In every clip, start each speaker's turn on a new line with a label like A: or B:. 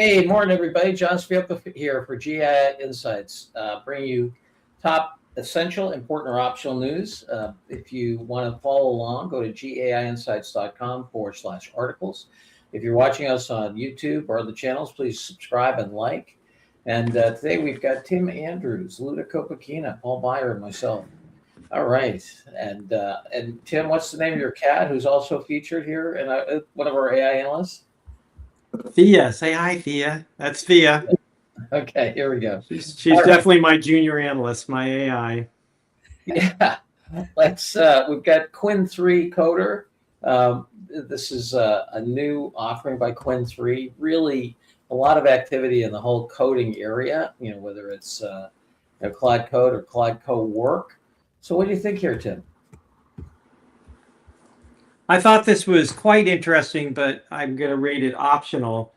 A: Hey, morning, everybody. John Spielka here for GAI Insights, bringing you top essential, important, or optional news. If you want to follow along, go to gaiinsights.com/articles. If you're watching us on YouTube or other channels, please subscribe and like. And today we've got Tim Andrews, Luda Kopakina, Paul Byer, and myself. All right. And Tim, what's the name of your cat who's also featured here and one of our AI analysts?
B: Thea, say hi, Thea. That's Thea.
A: Okay, here we go.
B: She's definitely my junior analyst, my AI.
A: Yeah, we've got Quinn 3 Coder. This is a new offering by Quinn 3. Really a lot of activity in the whole coding area, whether it's Cloud Code or Cloud Co-work. So what do you think here, Tim?
B: I thought this was quite interesting, but I'm going to rate it optional.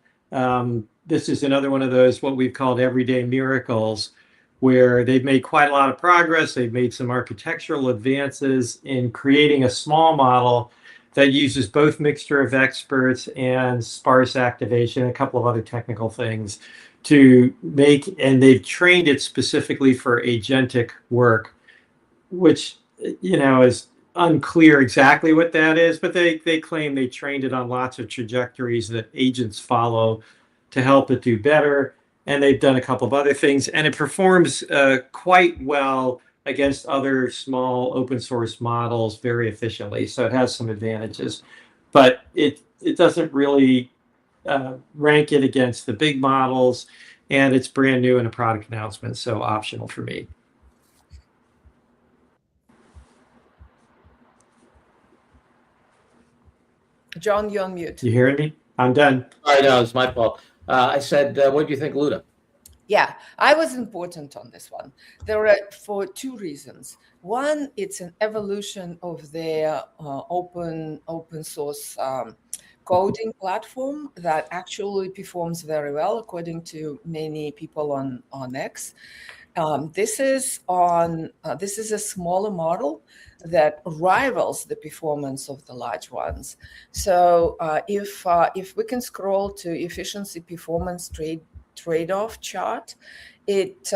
B: This is another one of those, what we've called everyday miracles, where they've made quite a lot of progress. They've made some architectural advances in creating a small model that uses both mixture of experts and sparse activation, a couple of other technical things to make, and they've trained it specifically for agentic work, which, is unclear exactly what that is, but they claim they trained it on lots of trajectories that agents follow to help it do better. And they've done a couple of other things, and it performs quite well against other small open source models very efficiently. So it has some advantages, but it doesn't really rank it against the big models, and it's brand new in a product announcement, so optional for me.
C: John, you're on mute.
B: You hearing me? I'm done.
A: All right, no, it's my fault. I said, what do you think, Luda?
C: Yeah, I was important on this one. There are for two reasons. One, it's an evolution of their open source coding platform that actually performs very well, according to many people on X. This is a smaller model that rivals the performance of the large ones. So if we can scroll to efficiency performance trade-off chart, it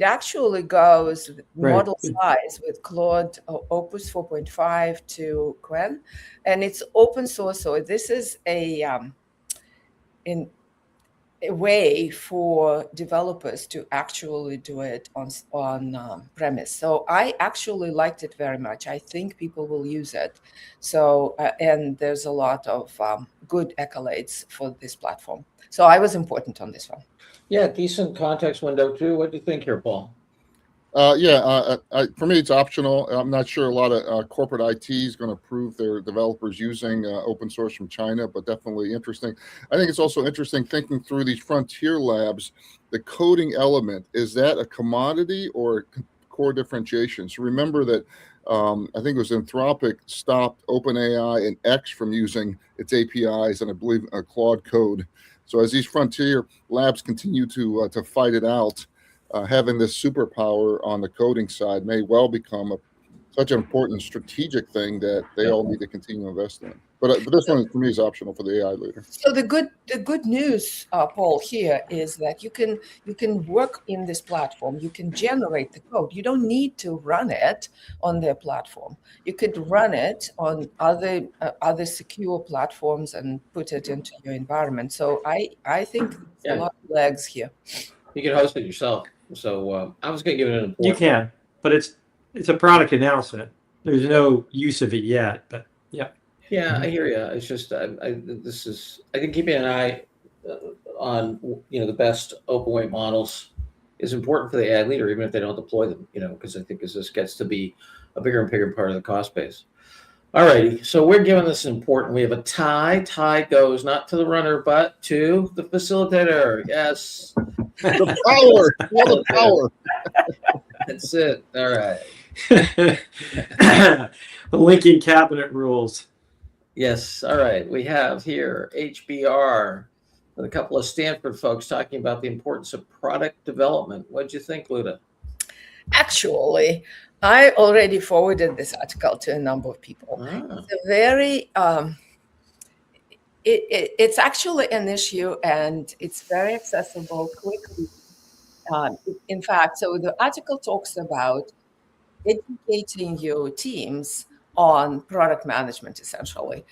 C: actually goes model size with Claude Opus 4.5 to Qwen, and it's open source. So this is a way for developers to actually do it on premise. So I actually liked it very much. I think people will use it. So and there's a lot of good accolades for this platform. So I was important on this one.
A: Yeah, decent context window too. What do you think here, Paul?
D: For me, it's optional. I'm not sure a lot of corporate IT is going to approve their developers using open source from China, but definitely interesting. I think it's also interesting thinking through these frontier labs, the coding element, is that a commodity or core differentiation? So remember that I think it was Anthropic stopped OpenAI and X from using its APIs, and I believe Claude Code. So as these frontier labs continue to fight it out, having this superpower on the coding side may well become such an important strategic thing that they all need to continue to invest in. But this one for me is optional for the AI leader.
C: So the good news, Paul, here is that you can work in this platform. You can generate the code. You don't need to run it on their platform. You could run it on other secure platforms and put it into your environment. So I think there's a lot of legs here.
A: You can host it yourself. So I was going to give it an important.
B: You can, but it's a product announcement. There's no use of it yet, but yeah.
A: Yeah, I hear you. It's just I think keeping an eye on the best open weight models is important for the AI leader, even if they don't deploy them. Because I think as this gets to be a bigger and bigger part of the cost base. All righty, so we're giving this important. We have a tie. Tie goes not to the runner, but to the facilitator. Yes.
D: The power. The power.
A: That's it. All right.
B: The linking cabinet rules.
A: Yes. All right. We have here HBR with a couple of Stanford folks talking about the importance of product development. What'd you think, Luda?
C: Actually, I already forwarded this article to a number of people. It's a very It's actually an issue, and it's very accessible quickly. In fact, so the article talks about educating your teams on product management, essentially.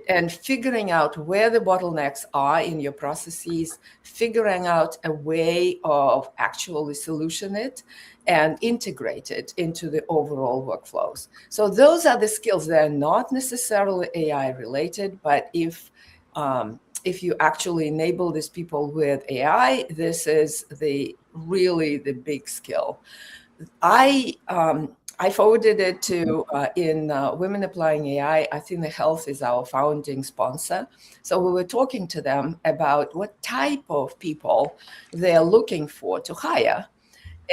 C: And figuring out where the bottlenecks are in your processes, figuring out a way of actually solution it and integrate it into the overall workflows. So those are the skills. They're not necessarily AI related, but if you actually enable these people with AI, this is really the big skill. I forwarded it to in Women Applying AI. Athena Health is our founding sponsor. So we were talking to them about what type of people they're looking for to hire.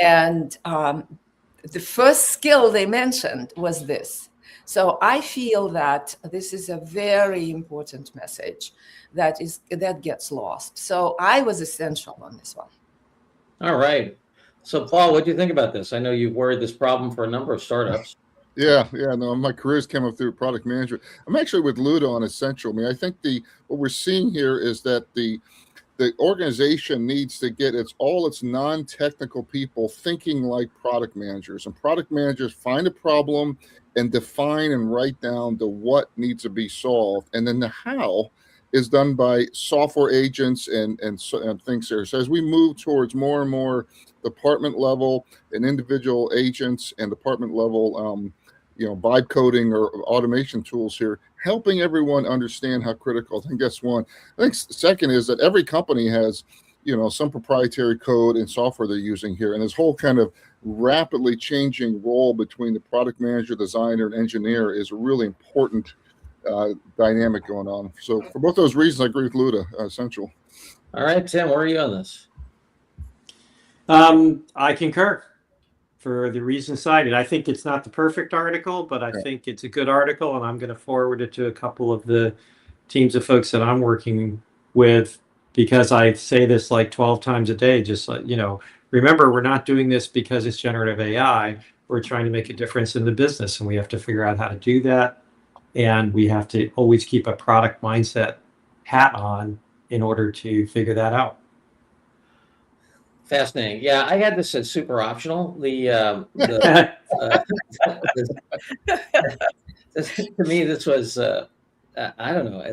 C: And the first skill they mentioned was this. So I feel that this is a very important message that gets lost. So I was essential on this one.
A: All right. So, Paul, what do you think about this? I know you've worried this problem for a number of startups.
D: Yeah, no, my career's came up through product management. I'm actually with Luda on essential. I mean, I think what we're seeing here is that the organization needs to get all its non-technical people thinking like product managers, and product managers find a problem and define and write down the what needs to be solved, and then the how is done by software agents and things there. So as we move towards more and more department level and individual agents and department level vibe coding or automation tools here, helping everyone understand how critical. I think that's one. I think second is that every company has, some proprietary code and software they're using here. And this whole kind of rapidly changing role between the product manager, designer, and engineer is a really important dynamic going on. So for both those reasons, I agree with Luda, essential.
A: All right, Tim, where are you on this?
B: I concur for the reasons cited. I think it's not the perfect article, but I think it's a good article, and I'm going to forward it to a couple of the teams of folks that I'm working with, because I say this like 12 times a day, just like, remember, we're not doing this because it's generative AI. We're trying to make a difference in the business, and we have to figure out how to do that. And we have to always keep a product mindset hat on in order to figure that out.
A: Fascinating. Yeah, I had this as super optional. To me, this was I don't know.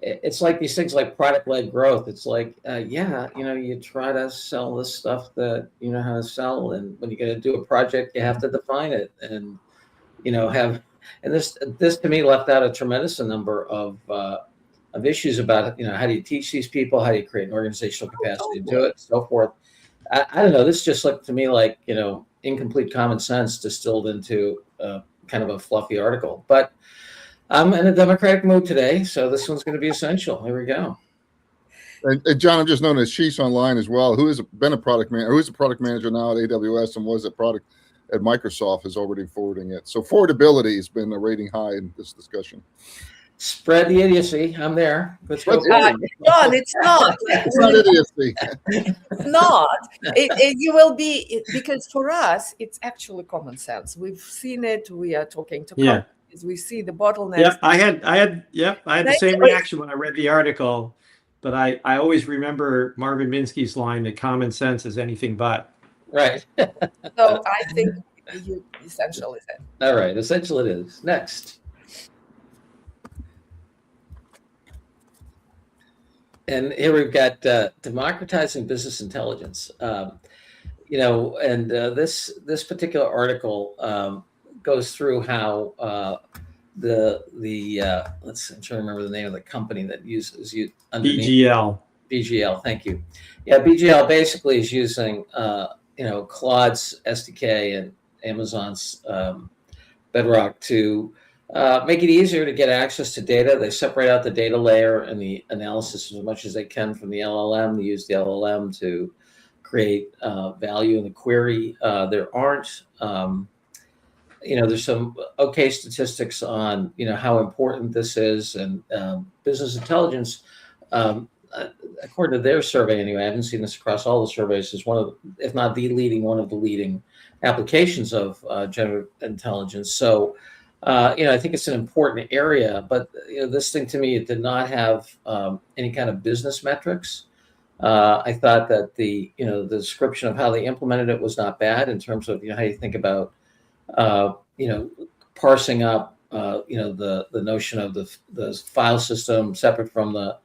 A: It's like these things like product-led growth. It's like you try to sell this stuff that you know how to sell, and when you're going to do a project, you have to define it, and this to me left out a tremendous number of issues about how do you teach these people, how do you create an organizational capacity to do it, so forth. I don't know. This just looked to me like incomplete common sense distilled into kind of a fluffy article. But I'm in a democratic mood today, so this one's going to be essential. Here we go.
D: And John, I'm just known as Sheets Online as well, who has been a product manager, who's a product manager now at AWS and was a product at Microsoft, is already forwarding it. So forwardability has been a rating high in this discussion.
A: Spread the idiocy. I'm there. Let's go.
C: John, it's not.
D: It's not idiocy.
C: It's not. You will be, because for us, it's actually common sense. We've seen it. We are talking to companies. We see the bottlenecks.
B: Yeah, I had the same reaction when I read the article, but I always remember Marvin Minsky's line that common sense is anything but.
A: Right.
C: So I think essential is it.
A: All right. Essential it is. Next. And here we've got democratizing business intelligence. And this particular article goes through how I'm trying to remember the name of the company that uses
B: BGL.
A: BGL, thank you. Yeah, BGL basically is using Claude's SDK and Amazon's Bedrock to make it easier to get access to data. They separate out the data layer and the analysis as much as they can from the LLM. They use the LLM to create value in the query. There aren't, there's some okay statistics on, how important this is, and business intelligence, according to their survey anyway, I haven't seen this across all the surveys, is one of, if not one of the leading applications of generative intelligence. So I think it's an important area, but this thing to me, it did not have any kind of business metrics. I thought that the description of how they implemented it was not bad in terms of how you think about uh, you know parsing up the notion of the file system separate from the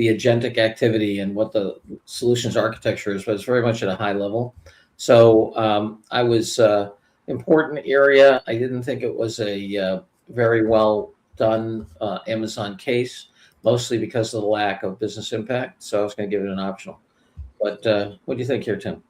A: agentic activity and what the solutions architecture is, but it's very much at a high level. So I was important area. I didn't think it was a very well done Amazon case, mostly because of the lack of business impact. So I was going to give it an optional. But what do you think here, Tim?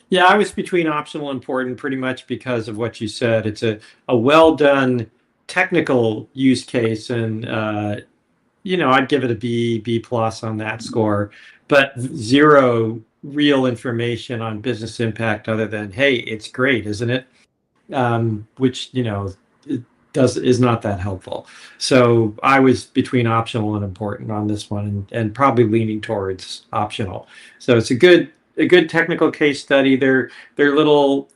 B: Yeah, I was between optional and important pretty much because of what you said. It's a well done technical use case, and I'd give it a B plus on that score, but zero real information on business impact other than, hey, it's great, isn't it? Which it is not that helpful. So I was between optional and important on this one, and probably leaning towards optional. So it's a good technical case study. Their little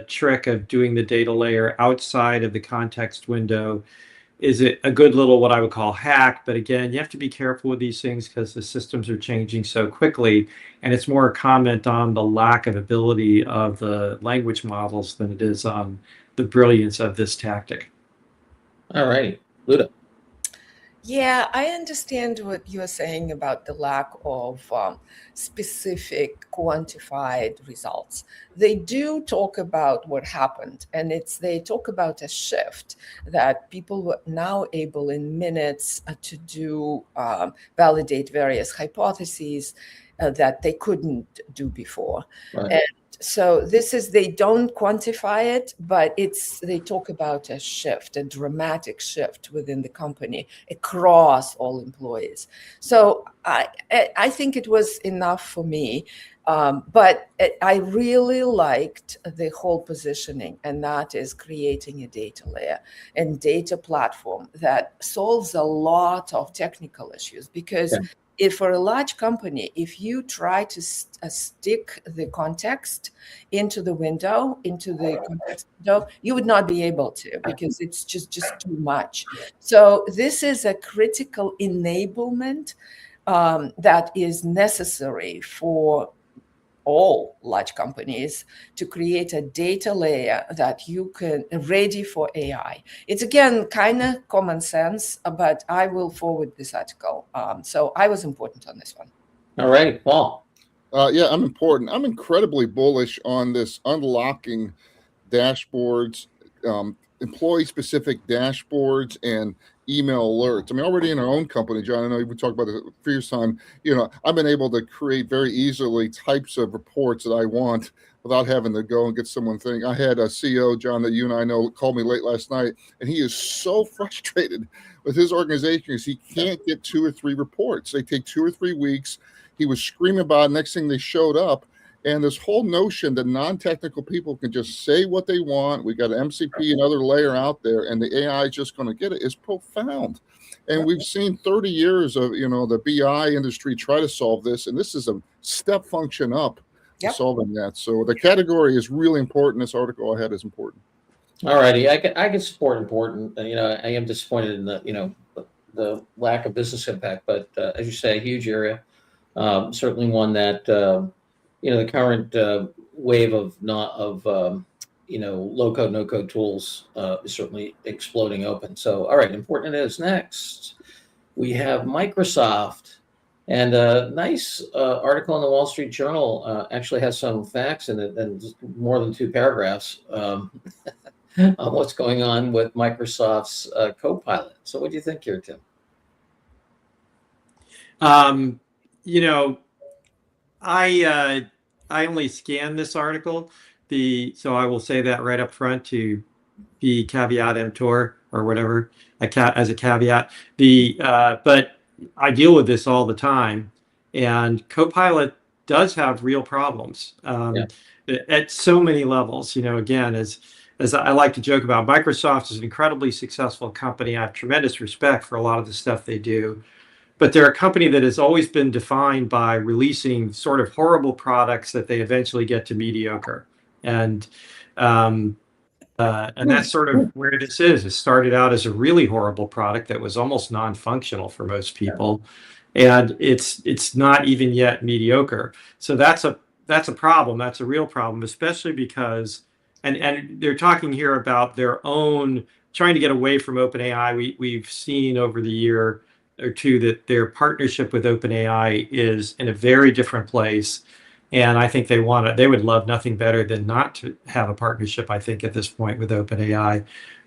B: trick of doing the data layer outside of the context window is it a good little what I would call hack. But again, you have to be careful with these things because the systems are changing so quickly, and it's more a comment on the lack of ability of the language models than it is on the brilliance of this tactic.
A: All righty, Luda.
C: Yeah, I understand what you're saying about the lack of specific quantified results. They do talk about what happened, and they talk about a shift that people were now able in minutes to do validate various hypotheses that they couldn't do before.
A: Right.
C: And so they don't quantify it, but they talk about a shift, a dramatic shift within the company across all employees. So I think it was enough for me, but I really liked the whole positioning, and that is creating a data layer and data platform that solves a lot of technical issues. Because if for a large company, if you try to stick the context into the context window, you would not be able to, because it's just too much. So this is a critical enablement that is necessary for all large companies to create a data layer that you can ready for AI. It's again kind of common sense, but I will forward this article. So I was important on this one.
A: All right, Paul.
D: Yeah, I'm important. I'm incredibly bullish on this unlocking dashboards, employee-specific dashboards, and email alerts. I mean, already in our own company, John, I know we talked about it the previous time. I've been able to create very easily types of reports that I want without having to go and get someone thing. I had a CEO, John, that you and I know, called me late last night, and he is so frustrated with his organization because he can't get 2 or 3 reports. They take 2 or 3 weeks. He was screaming about it. Next thing they showed up. And this whole notion that non-technical people can just say what they want, we got an MCP, another layer out there, and the AI is just going to get it, is profound. And we've seen 30 years of, the BI industry try to solve this, and this is a step function up to solving that. So the category is really important. This article I had is important.
A: All righty, I can support important. I am disappointed in the lack of business impact, but as you say, a huge area. Certainly one that the current wave of low code, no code tools is certainly exploding open. So, all right, important it is. Next, we have Microsoft, and a nice article in the Wall Street Journal actually has some facts in it, and more than 2 paragraphs on what's going on with Microsoft's Copilot. So, what do you think here, Tim?
B: I only scanned this article, so I will say that right up front to be caveat emptor or whatever as a caveat. But I deal with this all the time, and Copilot does have real problems at so many levels. Again, as I like to joke about, Microsoft is an incredibly successful company. I have tremendous respect for a lot of the stuff they do. But they're a company that has always been defined by releasing sort of horrible products that they eventually get to mediocre. And And that's sort of where this is. It started out as a really horrible product that was almost non-functional for most people, and it's not even yet mediocre. So that's a problem. That's a real problem, especially because, and they're talking here about their own trying to get away from OpenAI. We've seen over the year or two that their partnership with OpenAI is in a very different place. And I think they would love nothing better than not to have a partnership, I think, at this point with OpenAI.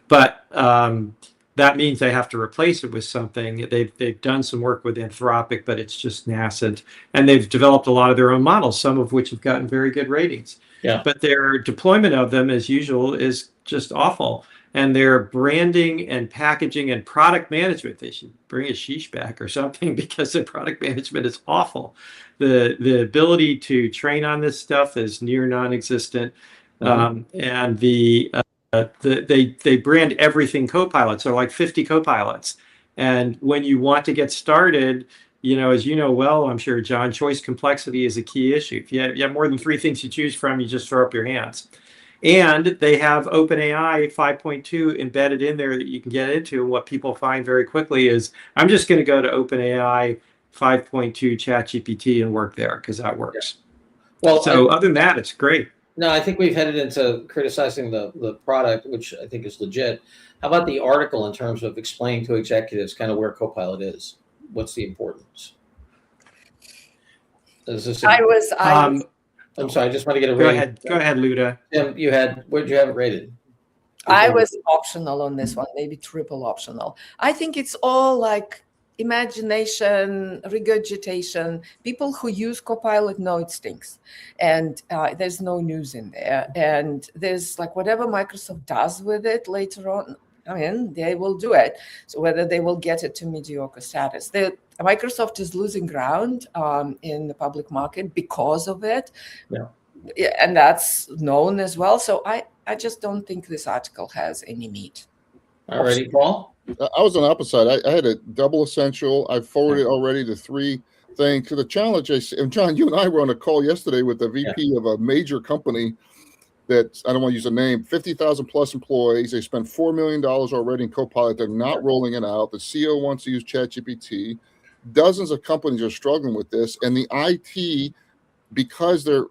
B: But that means they have to replace it with something. They've done some work with Anthropic, but it's just nascent. And they've developed a lot of their own models, some of which have gotten very good ratings.
A: Yeah.
B: But their deployment of them, as usual, is just awful. And their branding and packaging and product management, they should bring Ashish back or something, because their product management is awful. The ability to train on this stuff is near non-existent. And they brand everything Copilot. So like 50 Copilots. And when you want to get started, as you know well, I'm sure, John, choice complexity is a key issue. If you have more than 3 things to choose from, you just throw up your hands. And they have OpenAI 5.2 embedded in there that you can get into. And what people find very quickly is, I'm just going to go to OpenAI 5.2 ChatGPT and work there because that works. Well, so other than that, it's great.
A: No, I think we've headed into criticizing the product, which I think is legit. How about the article in terms of explaining to executives kind of where Copilot is? What's the importance? I'm sorry, I just want to get a rating.
B: Go ahead, Luda.
A: Tim, where'd you have it rated?
C: I was optional on this one, maybe triple optional. I think it's all like imagination, regurgitation. People who use Copilot know it stinks, and there's no news in there. And there's like whatever Microsoft does with it later on, I mean, they will do it. So whether they will get it to mediocre status, Microsoft is losing ground in the public market because of it.
A: Yeah.
C: And that's known as well. So I just don't think this article has any meat.
A: All righty, Paul?
D: I was on the opposite. I had a double essential. I forwarded already the 3 things. To the challenge, and John, you and I were on a call yesterday with the VP of a major company that, I don't want to use a name, 50,000 plus employees. They spent $4 million already in Copilot. They're not rolling it out. The CEO wants to use ChatGPT. Dozens of companies are struggling with this. And the IT, because they're,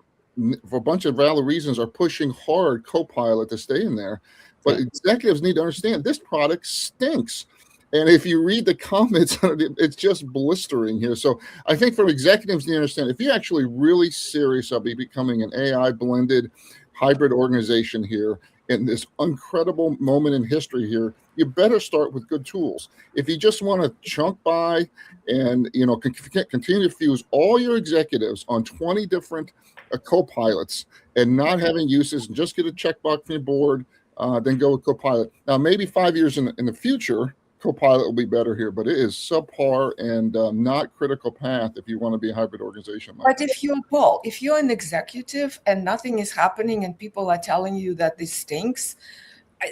D: for a bunch of valid reasons, are pushing hard Copilot to stay in there. But executives need to understand this product stinks. And if you read the comments, it's just blistering here. So I think from executives, you understand, if you're actually really serious about becoming an AI blended hybrid organization here in this incredible moment in history here, you better start with good tools. If you just want to chunk by and continue to fuse all your executives on 20 different Copilots and not having uses and just get a checkbox from your board, then go with Copilot. Now, maybe 5 years in the future, Copilot will be better here, but it is subpar and not critical path if you want to be a hybrid organization.
C: But if you're an executive and nothing is happening and people are telling you that this stinks,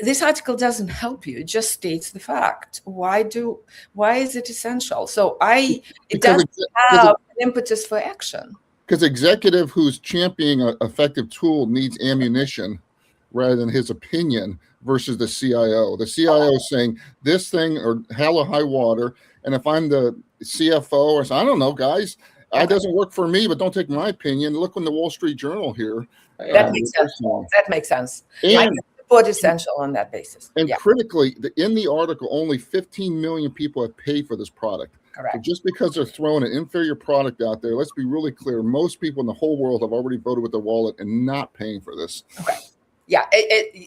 C: this article doesn't help you. It just states the fact. Why is it essential? So it doesn't have an impetus for action.
D: Because executive who's championing an effective tool needs ammunition rather than his opinion versus the CIO. The CIO is saying this thing or hell or high water. And if I'm the CFO or I don't know, guys, it doesn't work for me, but don't take my opinion. Look on the Wall Street Journal here.
C: That makes sense. That makes sense.
D: And,
C: I support essential on that basis.
D: And critically, in the article, only 15 million people have paid for this product.
C: Correct.
D: So just because they're throwing an inferior product out there, let's be really clear. Most people in the whole world have already voted with their wallet and not paying for this.
C: Okay. Yeah,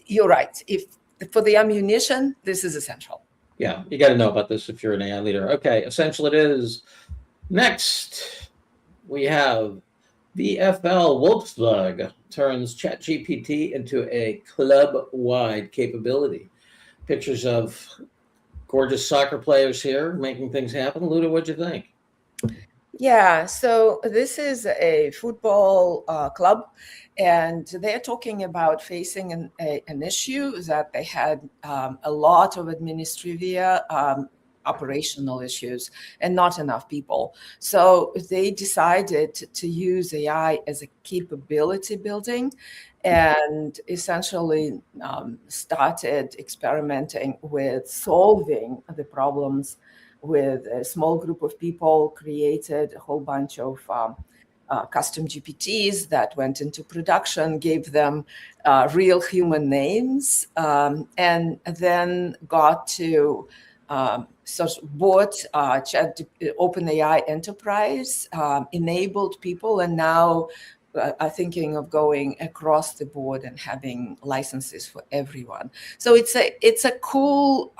C: you're right. If for the ammunition, this is essential.
A: Yeah, you got to know about this if you're an AI leader. Okay, essential it is. Next, we have VFL Wolfsburg turns ChatGPT into a club-wide capability. Pictures of gorgeous soccer players here making things happen. Luda, what'd you think?
C: Yeah, so this is a football club, and they're talking about facing an issue that they had a lot of administrivia operational issues and not enough people. So they decided to use AI as a capability building, and essentially started experimenting with solving the problems with a small group of people, created a whole bunch of custom GPTs that went into production, gave them real human names, and then got to bought OpenAI Enterprise, enabled people, and now are thinking of going across the board and having licenses for everyone. So it's a cool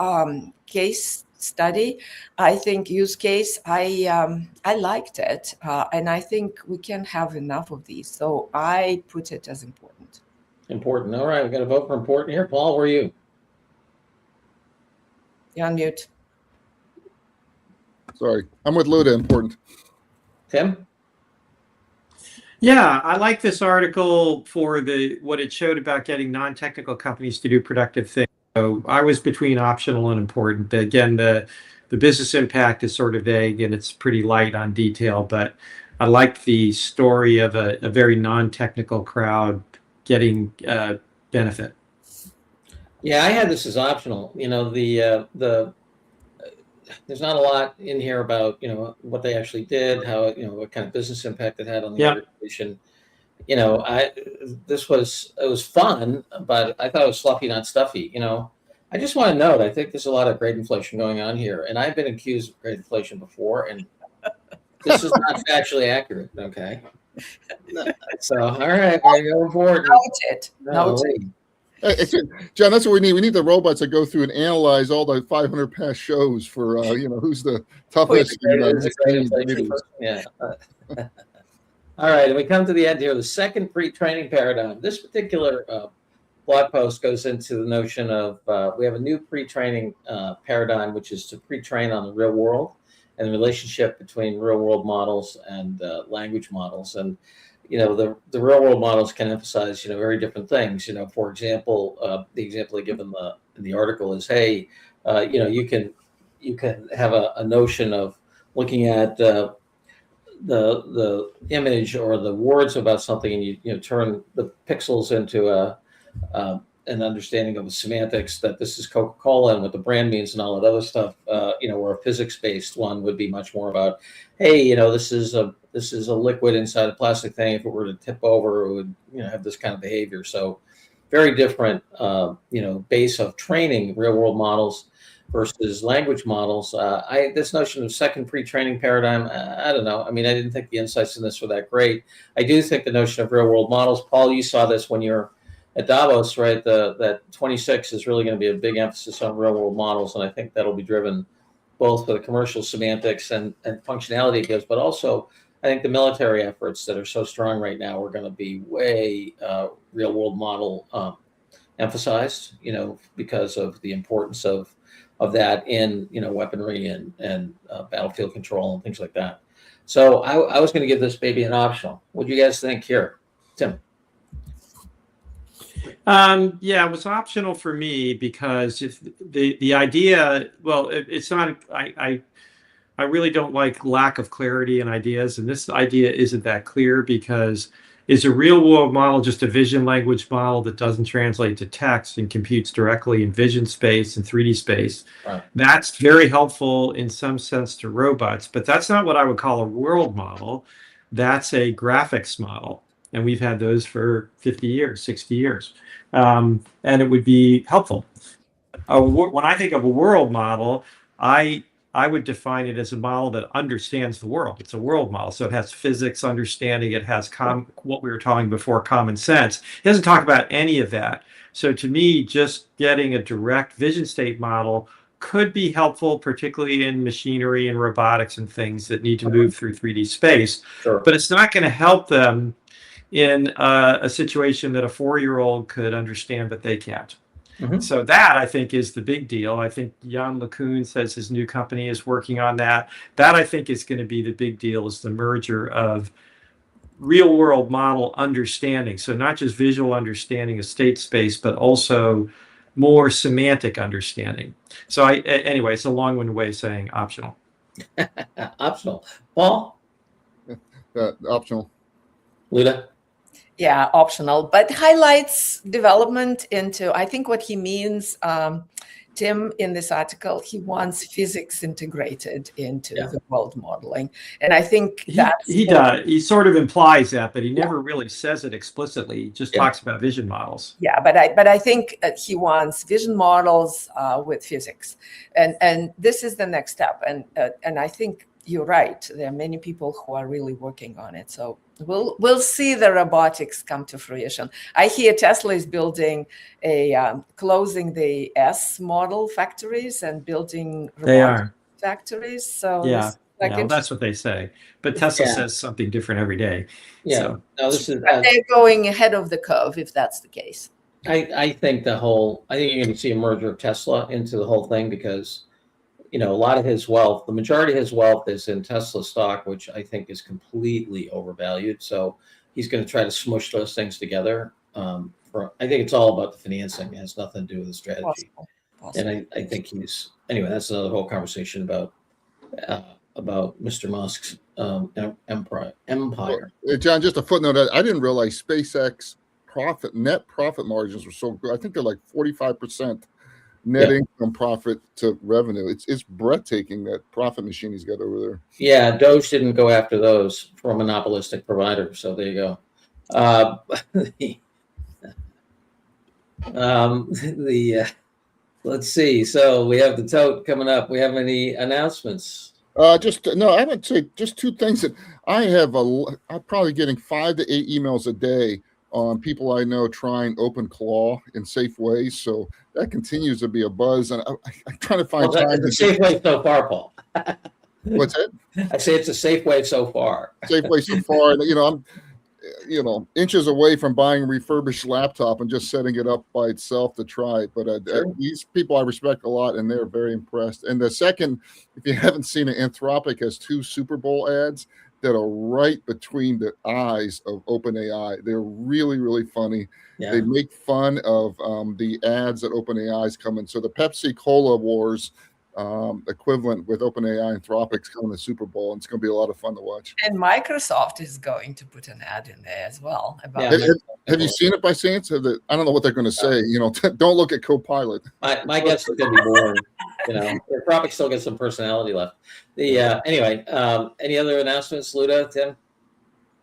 C: case study. I think use case. I liked it, and I think we can have enough of these. So I put it as important.
A: Important. All right, we've got a vote for important here. Paul, where are you?
C: You're on mute.
D: Sorry, I'm with Luda. Important.
A: Tim?
B: Yeah, I like this article for what it showed about getting non-technical companies to do productive things. So I was between optional and important. Again, the business impact is sort of vague and it's pretty light on detail, but I like the story of a very non-technical crowd getting benefit.
A: Yeah, I had this as optional. You know, there's not a lot in here about, you know, what they actually did, how, you know, what kind of business impact it had on the organization. You know, it was fun, but I thought it was fluffy, not stuffy. You know, I just want to note, I think there's a lot of grade inflation going on here, and I've been accused of grade inflation before, and this is not factually accurate. Okay. So, all right, we're going forward.
C: Noted.
D: John, that's what we need. We need the robots that go through and analyze all the 500 past shows for, you know, who's the toughest.
A: Yeah. All right, and we come to the end here. The second pre-training paradigm. This particular blog post goes into the notion of we have a new pre-training paradigm, which is to pre-train on the real world and the relationship between real world models and language models. And you know, the real world models can emphasize, you know, very different things. You know, for example, the example I give in the article is, hey, you know, you can have a notion of looking at the image or the words about something, and you know turn the pixels into an understanding of the semantics that this is Coca-Cola and what the brand means and all that other stuff. You know, where a physics-based one would be much more about, hey, you know, this is a liquid inside a plastic thing. If it were to tip over, it would, you know, have this kind of behavior. So very different, you know, base of training real world models versus language models. This notion of second pre-training paradigm, I don't know. I mean, I didn't think the insights in this were that great. I do think the notion of real world models, Paul, you saw this when you're at Davos, right? That 26 is really going to be a big emphasis on real world models. And I think that'll be driven both for the commercial semantics and functionality it gives, but also I think the military efforts that are so strong right now are going to be way real world model emphasized, you know, because of the importance of that in, you know, weaponry and battlefield control and things like that. So I was going to give this baby an optional. What do you guys think here, Tim?
B: Yeah, it was optional for me because if the idea, well, it's not. I really don't like lack of clarity in ideas, and this idea isn't that clear because is a real world model just a vision language model that doesn't translate to text and computes directly in vision space and 3D space?
A: Right.
B: That's very helpful in some sense to robots, but that's not what I would call a world model. That's a graphics model. And we've had those for 50 years, 60 years. And it would be helpful. When I think of a world model, I would define it as a model that understands the world. It's a world model. So it has physics understanding. It has what we were talking before, common sense. It doesn't talk about any of that. So to me, just getting a direct vision state model could be helpful, particularly in machinery and robotics and things that need to move through 3D space.
A: Sure.
B: But it's not going to help them in a situation that a 4-year-old could understand, but they can't.
A: Mm-hmm.
B: So that, I think, is the big deal. I think Jan LeCun says his new company is working on that. That, I think, is going to be the big deal, is the merger of real world model understanding. So not just visual understanding of state space, but also more semantic understanding. So anyway, it's a long-winded way of saying optional.
A: Optional. Paul?
D: Optional.
A: Luda?
C: Yeah, optional, but highlights development into, I think what he means, Tim, in this article, he wants physics integrated into the world modeling. And I think
B: he does. He sort of implies that, but he never really says it explicitly. He just talks about vision models.
C: Yeah, but I think he wants vision models with physics. And this is the next step. And I think you're right. There are many people who are really working on it. So we'll see the robotics come to fruition. I hear Tesla is building closing the S model factories and building robotic factories. So
B: that's what they say. But Tesla says something different every day.
A: Yeah.
B: So.
A: No, this is.
C: But they're going ahead of the curve if that's the case.
A: I think you're going to see a merger of Tesla into the whole thing because, a lot of his wealth, the majority of his wealth is in Tesla stock, which I think is completely overvalued. So he's going to try to smush those things together. I think it's all about the financing. It has nothing to do with the strategy. Possible. And I think that's another whole conversation about Mr. Musk's empire.
D: Well, John, just a footnote. I didn't realize SpaceX net profit margins were so good. I think they're like 45%. Net income profit to revenue. It's breathtaking, that profit machine he's got over there.
A: Yeah, Doge didn't go after those for a monopolistic provider. So there you go. Let's see. So we have the tote coming up. We have any announcements?
D: I would say just two things that I'm probably getting 5 to 8 emails a day on people I know trying OpenClaw in safe ways. So that continues to be a buzz. And I'm trying to find time.
A: It's a safe way so far, Paul.
D: What's that?
A: I say it's a safe way so far.
D: Safe way so far. And, I'm inches away from buying a refurbished laptop and just setting it up by itself to try. But these people I respect a lot, and they're very impressed. And the second, if you haven't seen it, Anthropic has 2 Super Bowl ads that are right between the eyes of OpenAI. They're really, really funny. Yeah. They make fun of the ads that OpenAI is coming. So the Pepsi Cola Wars equivalent with OpenAI and Anthropic's coming to the Super Bowl, and it's going to be a lot of fun to watch.
C: And Microsoft is going to put an ad in there as well.
D: Have you seen it by chance? I don't know what they're going to say. Don't look at Copilot.
A: My guess is going to be boring. Anthropic still gets some personality left. Anyway, any other announcements, Luda, Tim?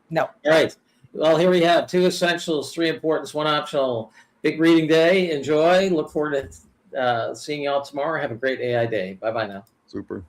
C: No.
A: All right. Well, here we have 2 essentials, 3 importance, 1 optional. Big reading day. Enjoy. Look forward to seeing you all tomorrow. Have a great AI day. Bye-bye now.
D: Super.